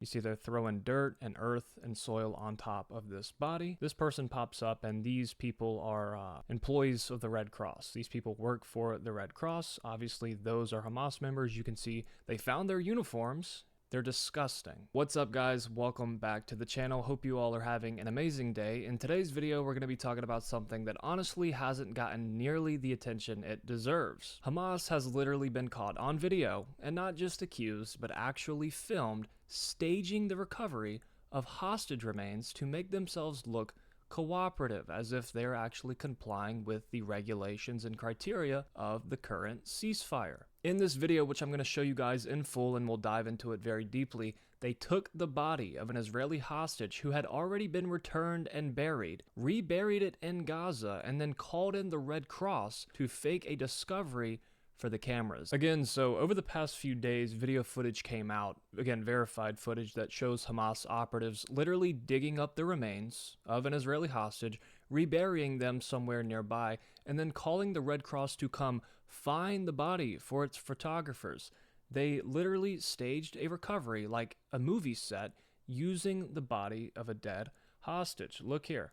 You see they're throwing dirt and earth and soil on top of this body. This person pops up, and these people are employees of the Red Cross. These people work for the Red Cross. Obviously, those are Hamas members. You can see they found their uniforms. They're disgusting. What's up, guys? Welcome back to the channel. Hope you all are having an amazing day. In today's video, we're going to be talking about something that honestly hasn't gotten nearly the attention it deserves. Hamas has literally been caught on video, and not just accused, but actually filmed, staging the recovery of hostage remains to make themselves look cooperative, as if they're actually complying with the regulations and criteria of the current ceasefire. In this video, which I'm going to show you guys in full and we'll dive into it very deeply, they took the body of an Israeli hostage who had already been returned and buried, reburied it in Gaza, and then called in the Red Cross to fake a discovery for the cameras. Again, so over the past few days, video footage came out, again, verified footage that shows Hamas operatives literally digging up the remains of an Israeli hostage, reburying them somewhere nearby, and then calling the Red Cross to come find the body for its photographers. They literally staged a recovery like a movie set using the body of a dead hostage. Look here.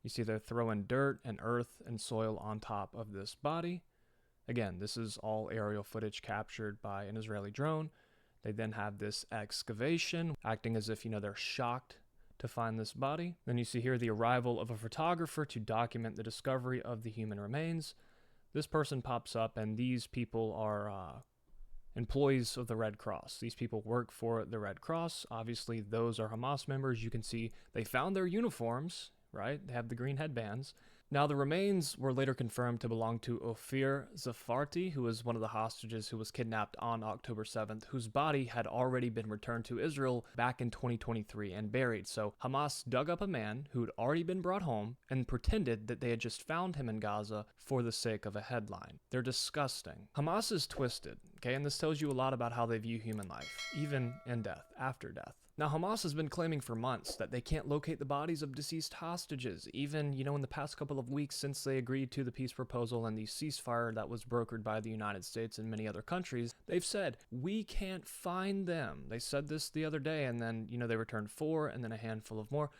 You see they're throwing dirt and earth and soil on top of this body. Again, this is all aerial footage captured by an Israeli drone. They then have this excavation, acting as if, they're shocked to find this body. Then you see here the arrival of a photographer to document the discovery of the human remains. This person pops up, and these people are employees of the Red Cross. These people work for the Red Cross. Obviously, those are Hamas members. You can see they found their uniforms, right? They have the green headbands. Now, the remains were later confirmed to belong to Ofir Zafarti, who was one of the hostages who was kidnapped on October 7th, whose body had already been returned to Israel back in 2023 and buried. So Hamas dug up a man who had already been brought home and pretended that they had just found him in Gaza for the sake of a headline. They're disgusting. Hamas is twisted, okay? And this tells you a lot about how they view human life, even in death, after death. Now, Hamas has been claiming for months that they can't locate the bodies of deceased hostages, even, in the past couple of weeks since they agreed to the peace proposal and the ceasefire that was brokered by the United States and many other countries. They've said, we can't find them. They said this the other day, and then, they returned 4 and then a handful of more.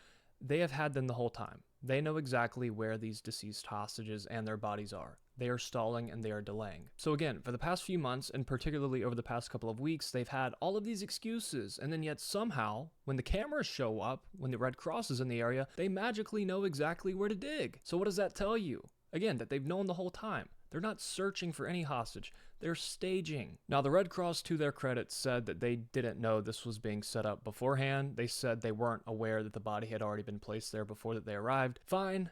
They have had them the whole time. They know exactly where these deceased hostages and their bodies are. They are stalling and they are delaying. So again, for the past few months, and particularly over the past couple of weeks, they've had all of these excuses, and then yet somehow, when the cameras show up, when the Red Cross is in the area, they magically know exactly where to dig. So what does that tell you? Again, that they've known the whole time. They're not searching for any hostage. They're staging. Now, the Red Cross, to their credit, said that they didn't know this was being set up beforehand. They said they weren't aware that the body had already been placed there before that they arrived. Fine,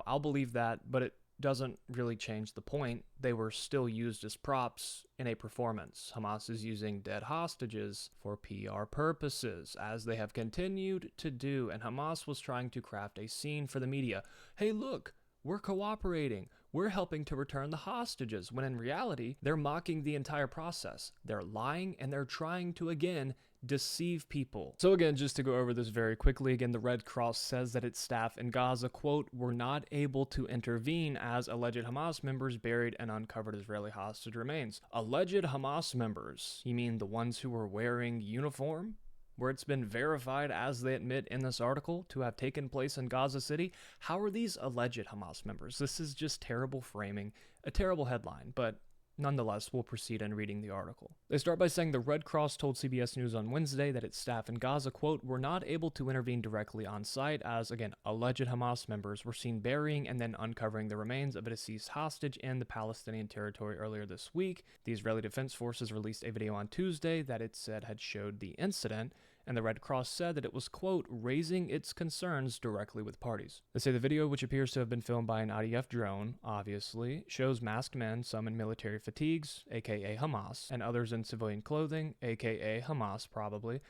I'll believe that, but it doesn't really change the point. They were still used as props in a performance. Hamas is using dead hostages for PR purposes, as they have continued to do, and Hamas was trying to craft a scene for the media. Hey, look, we're cooperating. We're helping to return the hostages, when in reality, they're mocking the entire process. They're lying, and they're trying to, again, deceive people. So again, just to go over this very quickly, again, the Red Cross says that its staff in Gaza, quote, were not able to intervene as alleged Hamas members buried and uncovered Israeli hostage remains. Alleged Hamas members? You mean the ones who were wearing uniform? Where it's been verified, as they admit in this article, to have taken place in Gaza City? How are these alleged Hamas members? This is just terrible framing, a terrible headline, but nonetheless, we'll proceed in reading the article. They start by saying the Red Cross told CBS News on Wednesday that its staff in Gaza, quote, were not able to intervene directly on site as, again, alleged Hamas members were seen burying and then uncovering the remains of a deceased hostage in the Palestinian territory earlier this week. The Israeli Defense Forces released a video on Tuesday that it said had showed the incident, and the Red Cross said that it was, quote, raising its concerns directly with parties. They say the video, which appears to have been filmed by an IDF drone, obviously, shows masked men, some in military fatigues, aka Hamas, and others in civilian clothing, aka Hamas probably,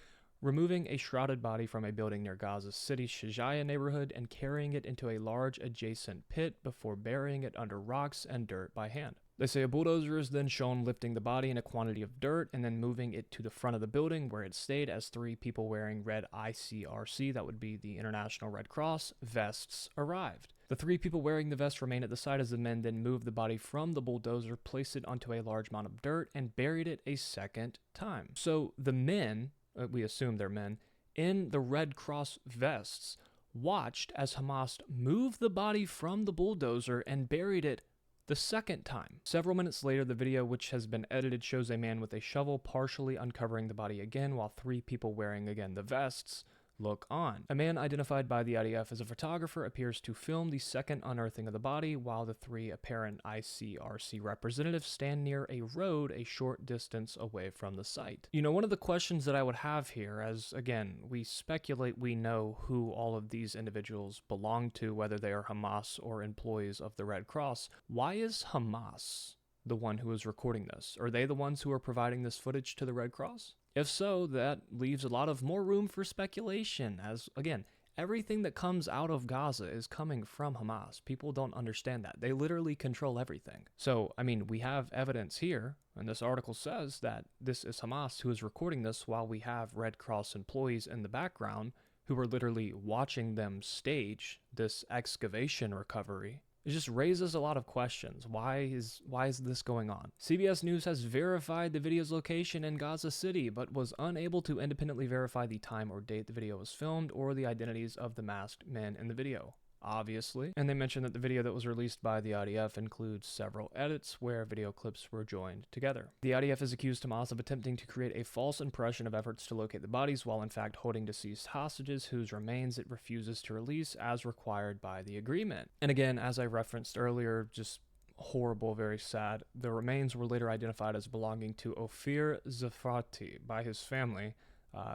removing a shrouded body from a building near Gaza City's Shijaya neighborhood and carrying it into a large adjacent pit before burying it under rocks and dirt by hand. They say a bulldozer is then shown lifting the body in a quantity of dirt and then moving it to the front of the building where it stayed as 3 people wearing red ICRC, that would be the International Red Cross, vests arrived. The 3 people wearing the vest remain at the site as the men then moved the body from the bulldozer, placed it onto a large amount of dirt, and buried it a second time. So the men we assume they're men, in the Red Cross vests, watched as Hamas moved the body from the bulldozer and buried it the second time. Several minutes later, the video, which has been edited, shows a man with a shovel partially uncovering the body again, while 3 people wearing again the vests look on. A man identified by the IDF as a photographer appears to film the second unearthing of the body, while the 3 apparent ICRC representatives stand near a road a short distance away from the site. You know, one of the questions that I would have here, as again, we speculate we know who all of these individuals belong to, whether they are Hamas or employees of the Red Cross, why is Hamas the one who is recording this? Are they the ones who are providing this footage to the Red Cross? If so, that leaves a lot of more room for speculation, as, again, everything that comes out of Gaza is coming from Hamas. People don't understand that. They literally control everything. So, I mean, we have evidence here, and this article says that this is Hamas who is recording this while we have Red Cross employees in the background who are literally watching them stage this excavation recovery. It just raises a lot of questions. Why is this going on? CBS News has verified the video's location in Gaza City, but was unable to independently verify the time or date the video was filmed or the identities of the masked men in the video, obviously. And they mentioned that the video that was released by the IDF includes several edits where video clips were joined together. The IDF has accused Hamas of attempting to create a false impression of efforts to locate the bodies while in fact holding deceased hostages whose remains it refuses to release as required by the agreement. And again, as I referenced earlier, just horrible, very sad. The remains were later identified as belonging to Ophir Zafarti by his family.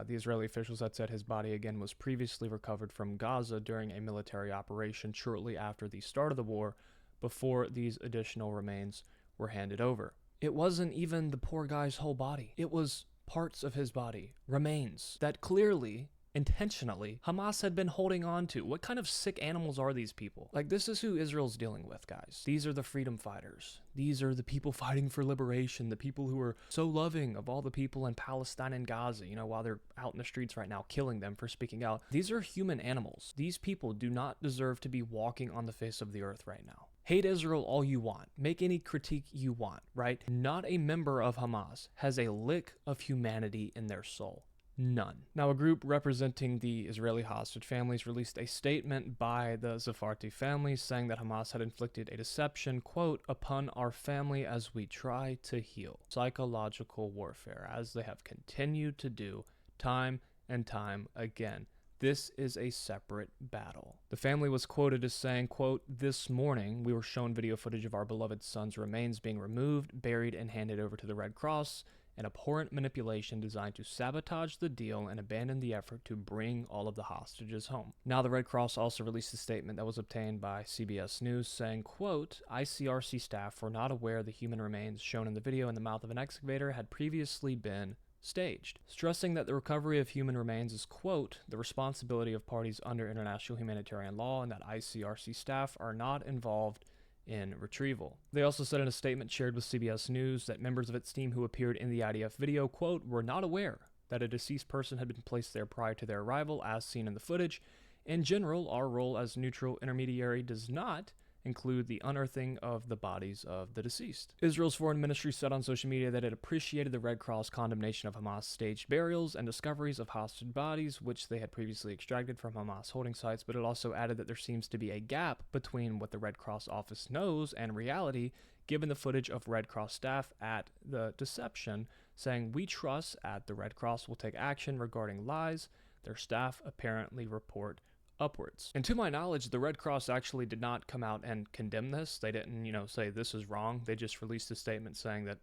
The Israeli officials had said his body again was previously recovered from Gaza during a military operation shortly after the start of the war, before these additional remains were handed over. It wasn't even the poor guy's whole body. It was parts of his body, remains, that clearly, intentionally, Hamas had been holding on to. What kind of sick animals are these people? Like, this is who Israel's dealing with, guys. These are the freedom fighters. These are the people fighting for liberation, the people who are so loving of all the people in Palestine and Gaza, you know, while they're out in the streets right now killing them for speaking out. These are human animals. These people do not deserve to be walking on the face of the earth right now. Hate Israel all you want. Make any critique you want, right? Not a member of Hamas has a lick of humanity in their soul. None. Now, a group representing the Israeli hostage families released a statement by the Zafarti family saying that Hamas had inflicted a deception, quote, upon our family as we try to heal. Psychological warfare, as they have continued to do time and time again. This is a separate battle. The family was quoted as saying, quote, this morning we were shown video footage of our beloved son's remains being removed, buried, and handed over to the Red Cross, an abhorrent manipulation designed to sabotage the deal and abandon the effort to bring all of the hostages home. Now, the Red Cross also released a statement that was obtained by CBS News saying, quote, ICRC staff were not aware the human remains shown in the video in the mouth of an excavator had previously been staged, stressing that the recovery of human remains is, quote, the responsibility of parties under international humanitarian law and that ICRC staff are not involved in retrieval. They also said in a statement shared with CBS News that members of its team who appeared in the IDF video, quote, were not aware that a deceased person had been placed there prior to their arrival as seen in the footage. In general, our role as neutral intermediary does not include the unearthing of the bodies of the deceased. Israel's foreign ministry said on social media that it appreciated the Red Cross condemnation of Hamas staged burials and discoveries of hostage bodies, which they had previously extracted from Hamas holding sites, but it also added that there seems to be a gap between what the Red Cross office knows and reality, given the footage of Red Cross staff at the deception, saying, we trust at the Red Cross will take action regarding lies. Their staff apparently report upwards. And to my knowledge, the Red Cross actually did not come out and condemn this. They didn't, say this is wrong. They just released a statement saying that,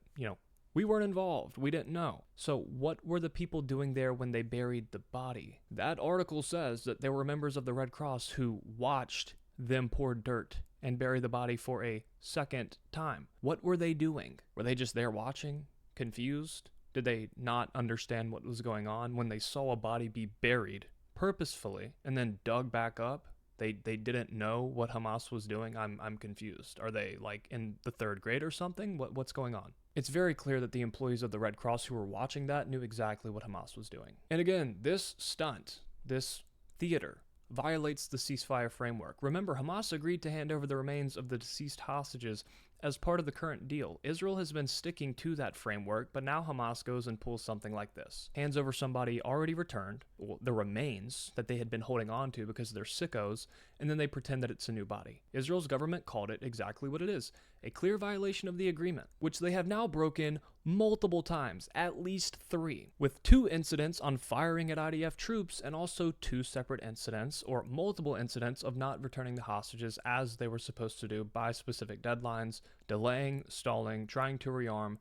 we weren't involved. We didn't know. So what were the people doing there when they buried the body? That article says that there were members of the Red Cross who watched them pour dirt and bury the body for a second time. What were they doing? Were they just there watching? Confused? Did they not understand what was going on when they saw a body be buried purposefully and then dug back up? They didn't know what Hamas was doing. I'm confused. Are they like in the third grade or something? What's going on? It's very clear that the employees of the Red Cross who were watching that knew exactly what Hamas was doing. And again, this stunt, this theater, violates the ceasefire framework. Remember, Hamas agreed to hand over the remains of the deceased hostages As part of the current deal, Israel has been sticking to that framework, but now Hamas goes and pulls something like this. Hands over somebody already returned, the remains that they had been holding on to because they're sickos, and then they pretend that it's a new body. Israel's government called it exactly what it is, a clear violation of the agreement, which they have now broken multiple times, at least 3, with 2 incidents on firing at IDF troops and also 2 separate incidents or multiple incidents of not returning the hostages as they were supposed to do by specific deadlines, delaying, stalling, trying to rearm,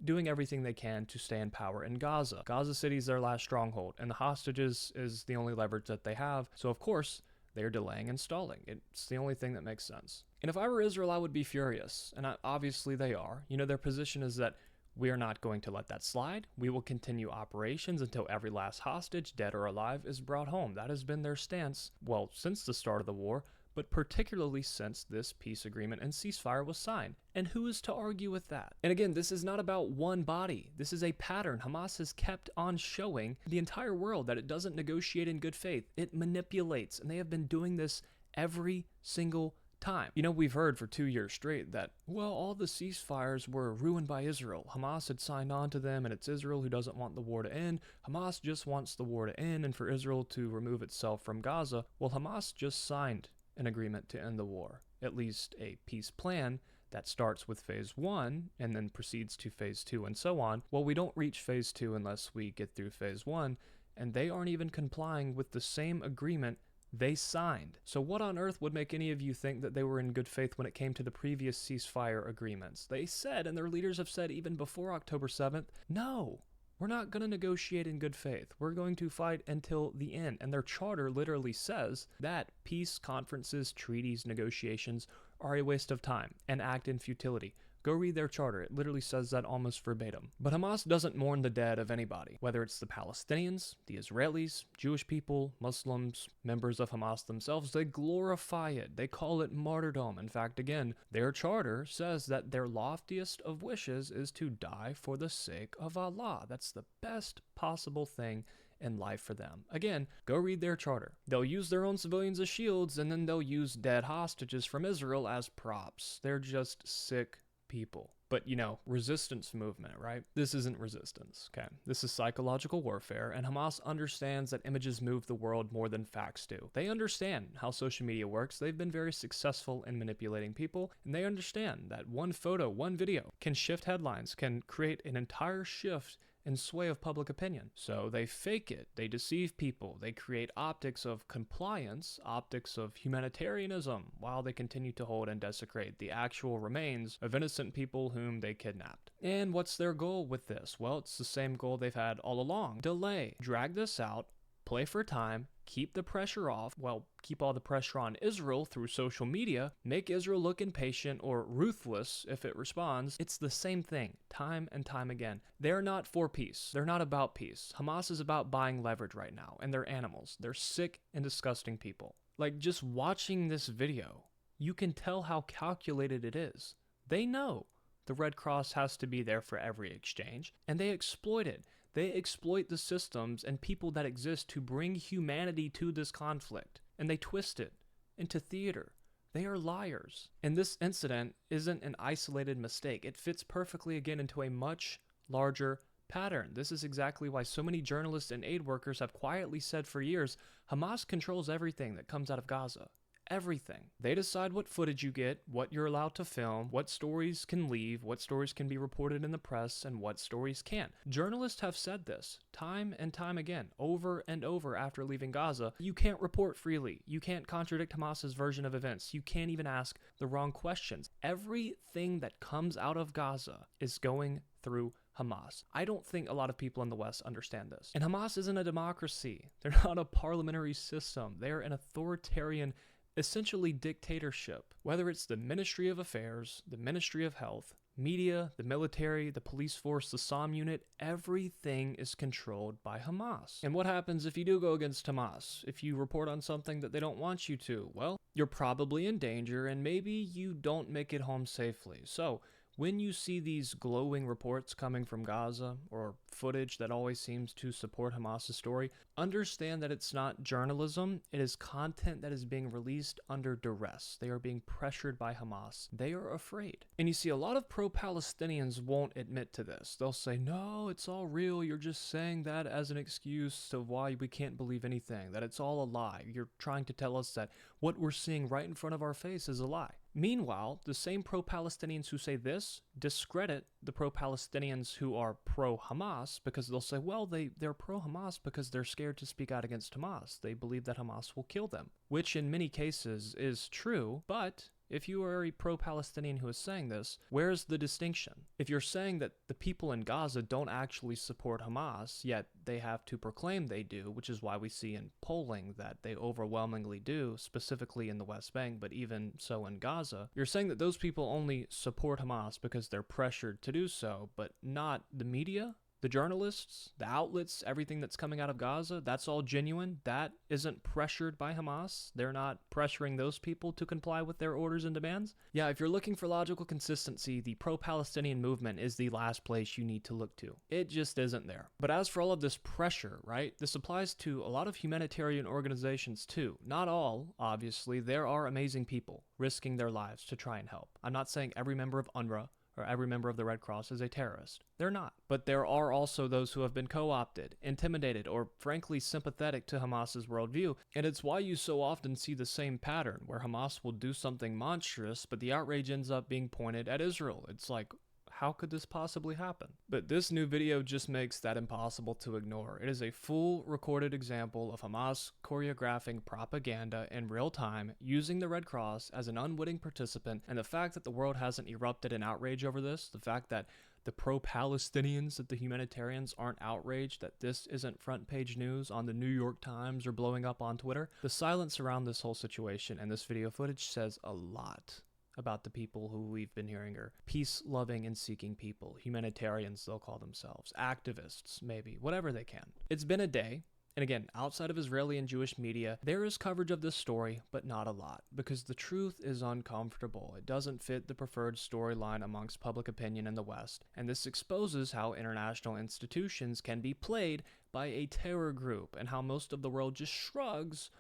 doing everything they can to stay in power in Gaza. Gaza City is their last stronghold, and the hostages is the only leverage that they have, so of course, they're delaying and stalling. It's the only thing that makes sense. And if I were Israel, I would be furious, and obviously they are. You know, their position is that we are not going to let that slide. We will continue operations until every last hostage, dead or alive, is brought home. That has been their stance, well, since the start of the war, but particularly since this peace agreement and ceasefire was signed. And who is to argue with that? And again, this is not about one body. This is a pattern. Hamas has kept on showing the entire world that it doesn't negotiate in good faith. It manipulates, and they have been doing this every single time. You know, we've heard for 2 years straight that, well, all the ceasefires were ruined by Israel. Hamas had signed on to them, and it's Israel who doesn't want the war to end. Hamas just wants the war to end and for Israel to remove itself from Gaza. Well, Hamas just signed an agreement to end the war, at least a peace plan that starts with phase 1 and then proceeds to phase 2 and so on. Well, we don't reach phase 2 unless we get through phase 1, and they aren't even complying with the same agreement they signed. So what on earth would make any of you think that they were in good faith when it came to the previous ceasefire agreements? They said, and their leaders have said even before October 7th, no, we're not going to negotiate in good faith. We're going to fight until the end. And their charter literally says that peace conferences, treaties, negotiations are a waste of time and act in futility. Go read their charter. It literally says that almost verbatim. But Hamas doesn't mourn the dead of anybody, whether it's the Palestinians, the Israelis, Jewish people, Muslims, members of Hamas themselves. They glorify it. They call it martyrdom. In fact, again, their charter says that their loftiest of wishes is to die for the sake of Allah. That's the best possible thing in life for them. Again, go read their charter. They'll use their own civilians as shields, and then they'll use dead hostages from Israel as props. They're just sick people. But, you know, resistance movement, right? This isn't resistance, okay? This is psychological warfare, and Hamas understands that images move the world more than facts do. They understand how social media works. They've been very successful in manipulating people, and they understand that one photo, one video can shift headlines, can create an entire shift and sway of public opinion. So they fake it, they deceive people, they create optics of compliance, optics of humanitarianism, while they continue to hold and desecrate the actual remains of innocent people whom they kidnapped. And what's their goal with this? Well, it's the same goal they've had all along. Delay. Drag this out, play for time, keep the pressure off, well, keep all the pressure on Israel through social media, make Israel look impatient or ruthless if it responds. It's the same thing, time and time again. They're not for peace. They're not about peace. Hamas is about buying leverage right now, and they're animals. They're sick and disgusting people. Like, just watching this video, you can tell how calculated it is. They know the Red Cross has to be there for every exchange, and they exploit it. They exploit the systems and people that exist to bring humanity to this conflict, and they twist it into theater. They are liars. And this incident isn't an isolated mistake. It fits perfectly again into a much larger pattern. This is exactly why so many journalists and aid workers have quietly said for years, Hamas controls everything that comes out of Gaza. Everything. They decide what footage you get, what you're allowed to film, what stories can leave, what stories can be reported in the press, and what stories can't. Journalists have said this time and time again, over and over after leaving Gaza. You can't report freely. You can't contradict Hamas's version of events. You can't even ask the wrong questions. Everything that comes out of Gaza is going through Hamas. I don't think a lot of people in the West understand this. And Hamas isn't a democracy. They're not a parliamentary system. They're an authoritarian, essentially dictatorship. Whether it's the Ministry of Affairs, the Ministry of Health, media, the military, the police force, the SOM unit, everything is controlled by Hamas. And what happens if you do go against Hamas? If you report on something that they don't want you to? Well, you're probably in danger, and maybe you don't make it home safely. So when you see these glowing reports coming from Gaza or footage that always seems to support Hamas's story, understand that it's not journalism. It is content that is being released under duress. They are being pressured by Hamas. They are afraid. And you see, a lot of pro-Palestinians won't admit to this. They'll say, no, it's all real. You're just saying that as an excuse to why we can't believe anything, that it's all a lie. You're trying to tell us that what we're seeing right in front of our face is a lie. Meanwhile, the same pro-Palestinians who say this discredit the pro-Palestinians who are pro-Hamas because they'll say, well, they're pro-Hamas because they're scared to speak out against Hamas. They believe that Hamas will kill them, which in many cases is true, but if you are a pro-Palestinian who is saying this, where's the distinction? If you're saying that the people in Gaza don't actually support Hamas, yet they have to proclaim they do, which is why we see in polling that they overwhelmingly do, specifically in the West Bank, but even so in Gaza, you're saying that those people only support Hamas because they're pressured to do so, but not the media? The journalists, the outlets, everything that's coming out of Gaza, that's all genuine. That isn't pressured by Hamas. They're not pressuring those people to comply with their orders and demands. Yeah, if you're looking for logical consistency, the pro-Palestinian movement is the last place you need to look to. It just isn't there. But as for all of this pressure, right, this applies to a lot of humanitarian organizations too. Not all, obviously. There are amazing people risking their lives to try and help. I'm not saying every member of UNRWA or every member of the Red Cross is a terrorist. They're not. But there are also those who have been co-opted, intimidated, or frankly sympathetic to Hamas's worldview. And it's why you so often see the same pattern, where Hamas will do something monstrous, but the outrage ends up being pointed at Israel. It's like, how could this possibly happen? But this new video just makes that impossible to ignore. It is a full recorded example of Hamas choreographing propaganda in real time, using the Red Cross as an unwitting participant, and the fact that the world hasn't erupted in outrage over this, the fact that the pro-Palestinians, that the humanitarians aren't outraged, that this isn't front page news on the New York Times or blowing up on Twitter. The silence around this whole situation and this video footage says a lot about the people who we've been hearing are peace-loving and seeking people, humanitarians they'll call themselves, activists maybe, whatever they can. It's been a day, and again, outside of Israeli and Jewish media, there is coverage of this story, but not a lot, because the truth is uncomfortable. It doesn't fit the preferred storyline amongst public opinion in the West, and this exposes how international institutions can be played by a terror group, and how most of the world just shrugs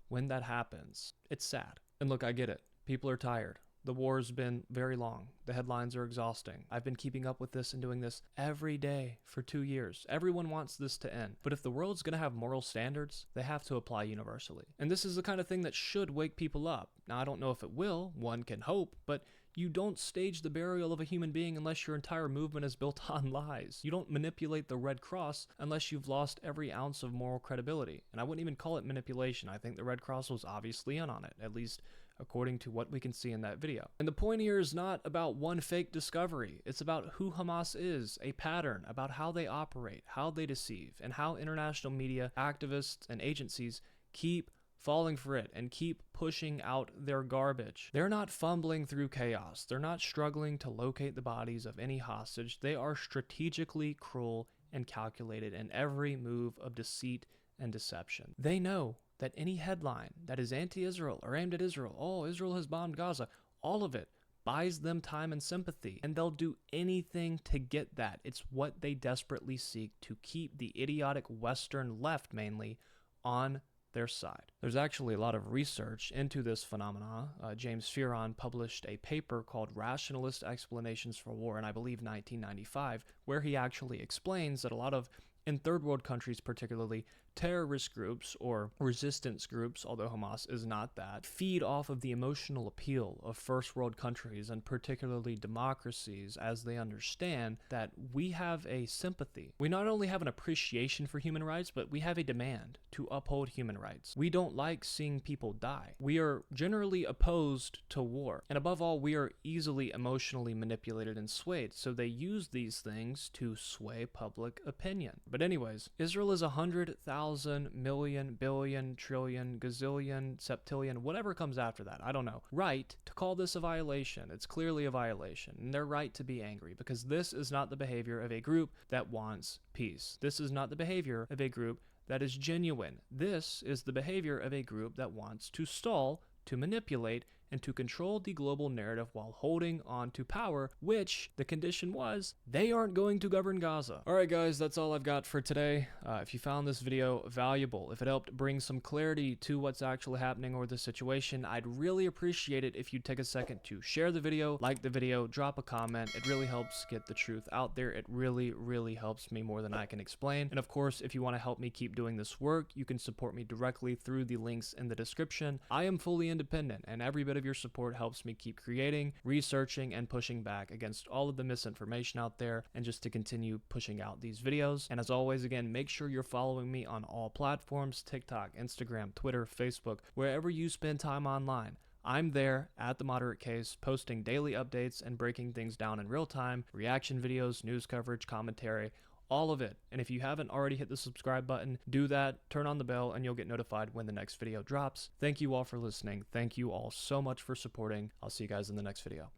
when that happens. It's sad. And look, I get it. People are tired. The war's been very long. The headlines are exhausting. I've been keeping up with this and doing this every day for 2 years. Everyone wants this to end. But if the world's going to have moral standards, they have to apply universally. And this is the kind of thing that should wake people up. Now, I don't know if it will. One can hope. But you don't stage the burial of a human being unless your entire movement is built on lies. You don't manipulate the Red Cross unless you've lost every ounce of moral credibility. And I wouldn't even call it manipulation. I think the Red Cross was obviously in on it, at least according to what we can see in that video. And the point here is not about one fake discovery. It's about who Hamas is, a pattern, about how they operate, how they deceive, and how international media, activists, and agencies keep falling for it and keep pushing out their garbage. They're not fumbling through chaos. They're not struggling to locate the bodies of any hostage. They are strategically cruel and calculated in every move of deceit and deception. They know that any headline that is anti-Israel or aimed at Israel, oh, Israel has bombed Gaza, all of it buys them time and sympathy, and they'll do anything to get that. It's what they desperately seek, to keep the idiotic Western left mainly on their side. There's actually a lot of research into this phenomena. James Fearon published a paper called Rationalist Explanations for War in, I believe, 1995, where he actually explains that a lot of, in third world countries particularly, terrorist groups or resistance groups, although Hamas is not that, feed off of the emotional appeal of first world countries and particularly democracies, as they understand that we have a sympathy. We not only have an appreciation for human rights, but we have a demand to uphold human rights. We don't like seeing people die. We are generally opposed to war. And above all, we are easily emotionally manipulated and swayed, so they use these things to sway public opinion. But anyways, Israel is 100,000 million, billion, trillion, gazillion, septillion, whatever comes after that, I don't know, right to call this a violation. It's clearly a violation, and they're right to be angry, because this is not the behavior of a group that wants peace. This is not the behavior of a group that is genuine. This is the behavior of a group that wants to stall, to manipulate, and to control the global narrative while holding on to power, which the condition was they aren't going to govern Gaza. Alright guys, that's all I've got for today. If you found this video valuable, if it helped bring some clarity to what's actually happening or the situation, I'd really appreciate it if you'd take a second to share the video, like the video, drop a comment. It really helps get the truth out there. It really helps me more than I can explain. And of course, if you want to help me keep doing this work, you can support me directly through the links in the description. I am fully independent, and every bit of your support helps me keep creating, researching, and pushing back against all of the misinformation out there, and just to continue pushing out these videos. And as always, again, make sure you're following me on all platforms: TikTok, Instagram, Twitter, Facebook, wherever you spend time online. I'm there at The Moderate Case, posting daily updates and breaking things down in real time, reaction videos, news coverage, commentary, all of it. And if you haven't already hit the subscribe button, do that, turn on the bell, and you'll get notified when the next video drops. Thank you all for listening. Thank you all so much for supporting. I'll see you guys in the next video.